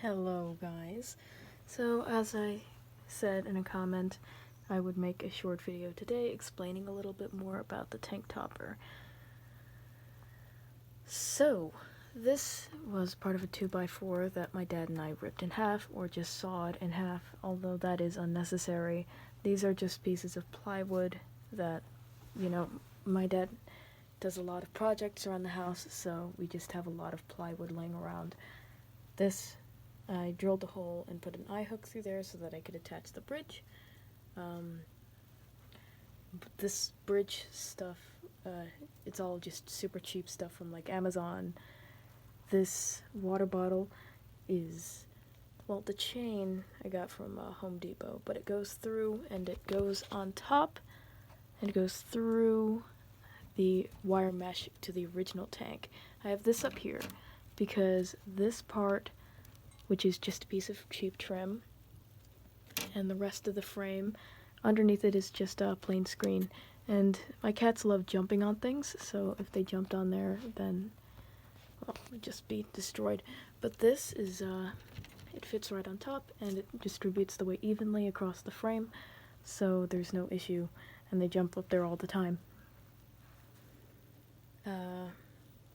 Hello guys. So as I said in a comment, I would make a short video today explaining a little bit more about the tank topper. So this was part of a 2x4 that my dad and I ripped in half or just sawed in half, although that is unnecessary. These are just pieces of plywood that, my dad does a lot of projects around the house, so we just have a lot of plywood laying around. This, I drilled a hole and put an eye hook through there so that I could attach the bridge. This bridge stuff, it's all just super cheap stuff from like Amazon. This water bottle is, well, the chain I got from Home Depot, but it goes through and it goes on top and it goes through the wire mesh to the original tank. I have this up here because this part, which is just a piece of cheap trim, and the rest of the frame underneath it is just a plain screen. And my cats love jumping on things, so if they jumped on there, then, well, it would just be destroyed. But this is, it fits right on top, and it distributes the weight evenly across the frame, so there's no issue, and they jump up there all the time.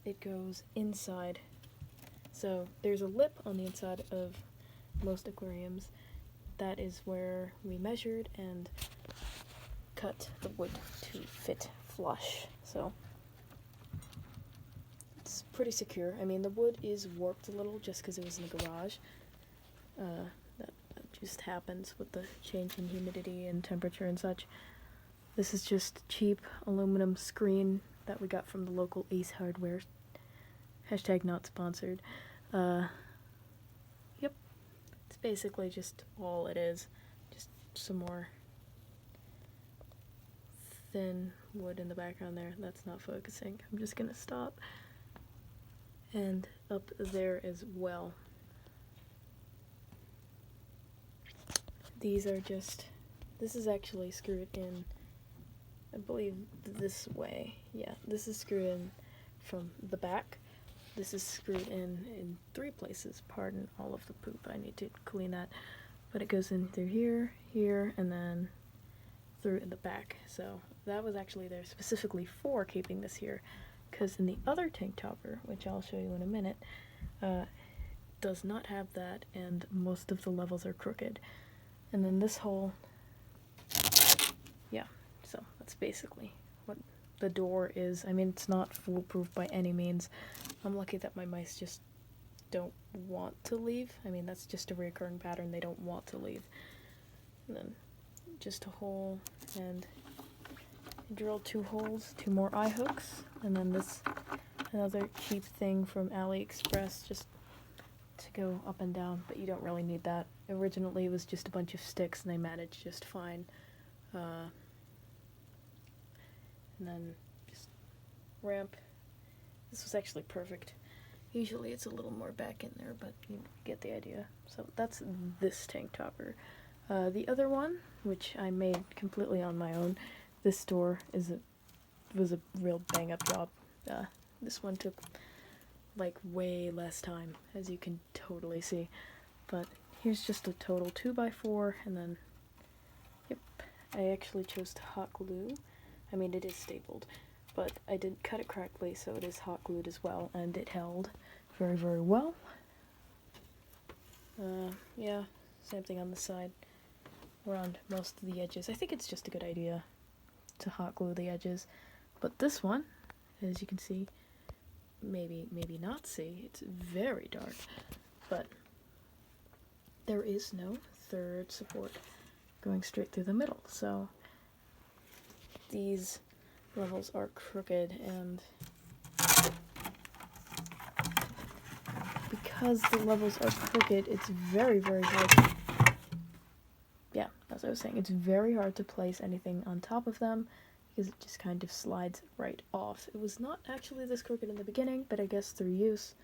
It goes inside. So there's a lip on the inside of most aquariums. That is where we measured and cut the wood to fit flush. So it's pretty secure. I mean, the wood is warped a little just because it was in the garage. That just happens with the change in humidity and temperature and such. This is just cheap aluminum screen that we got from the local Ace Hardware. Hashtag not sponsored. Yep. It's basically just all it is. Just some more thin wood in the background there. That's not focusing. I'm just gonna stop. And up there as well. These are just, this is actually screwed in, I believe this way. Yeah, this is screwed in from the back. This is screwed in 3 places. Pardon all of the poop. I need to clean that. But it goes in through here, here, and then through in the back. So that was actually there specifically for keeping this here. Because in the other tank topper, which I'll show you in a minute, does not have that, and most of the levels are crooked. And then this hole, yeah, so that's basically what the door is. I mean, it's not foolproof by any means. I'm lucky that my mice just don't want to leave. I mean, that's just a recurring pattern. They don't want to leave. And then just a hole, and I drilled 2 holes, 2 more eye hooks, and then this another cheap thing from AliExpress just to go up and down, but you don't really need that. Originally, it was just a bunch of sticks, and they managed just fine. And then just ramp. This was actually perfect. Usually it's a little more back in there, but you get the idea. So that's this tank topper. The other one, which I made completely on my own, this door was a real bang-up job. This one took like way less time, as you can totally see. But here's just a total 2x4, and then, yep, I actually chose to hot glue. I mean, it is stapled, but I didn't cut it correctly, so it is hot glued as well, and it held very, very well. Yeah, same thing on the side, around most of the edges. I think it's just a good idea to hot glue the edges, but this one, as you can see, maybe not see, it's very dark, but there is no third support going straight through the middle, so these levels are crooked, and because the levels are crooked, it's very, very hard yeah, as I was saying, it's very hard to place anything on top of them because it just kind of slides right off. It was not actually this crooked in the beginning, but I guess through use,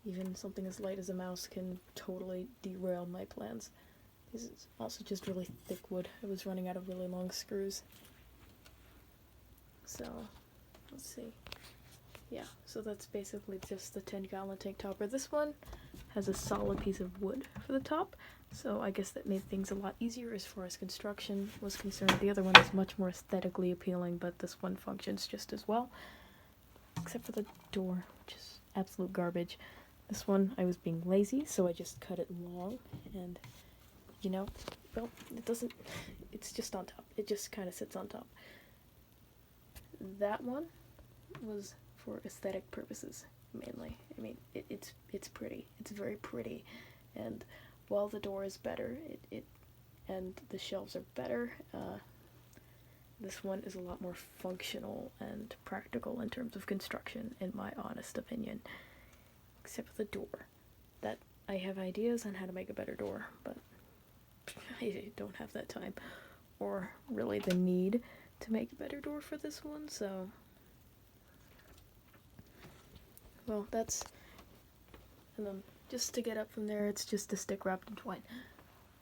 even something as light as a mouse can totally derail my plans. This is also just really thick wood. I was running out of really long screws. So, let's see. Yeah, so that's basically just the 10-gallon tank topper. This one has a solid piece of wood for the top, so I guess that made things a lot easier as far as construction was concerned. The other one is much more aesthetically appealing, but this one functions just as well, except for the door, which is absolute garbage. This one, I was being lazy, so I just cut it long, and, you know, well, it doesn't, it's just on top. It just kind of sits on top. That one was for aesthetic purposes, mainly. I mean, it's pretty. It's very pretty, and while the door is better, and the shelves are better, this one is a lot more functional and practical in terms of construction, in my honest opinion. Except for the door. That I have ideas on how to make a better door, but I don't have that time, or really the need to make a better door for this one, so... Well, that's... And then, just to get up from there, it's just a stick wrapped in twine.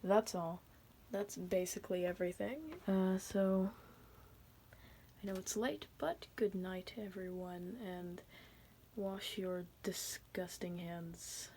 That's all. That's basically everything. So... I know it's late, but good night, everyone, and wash your disgusting hands.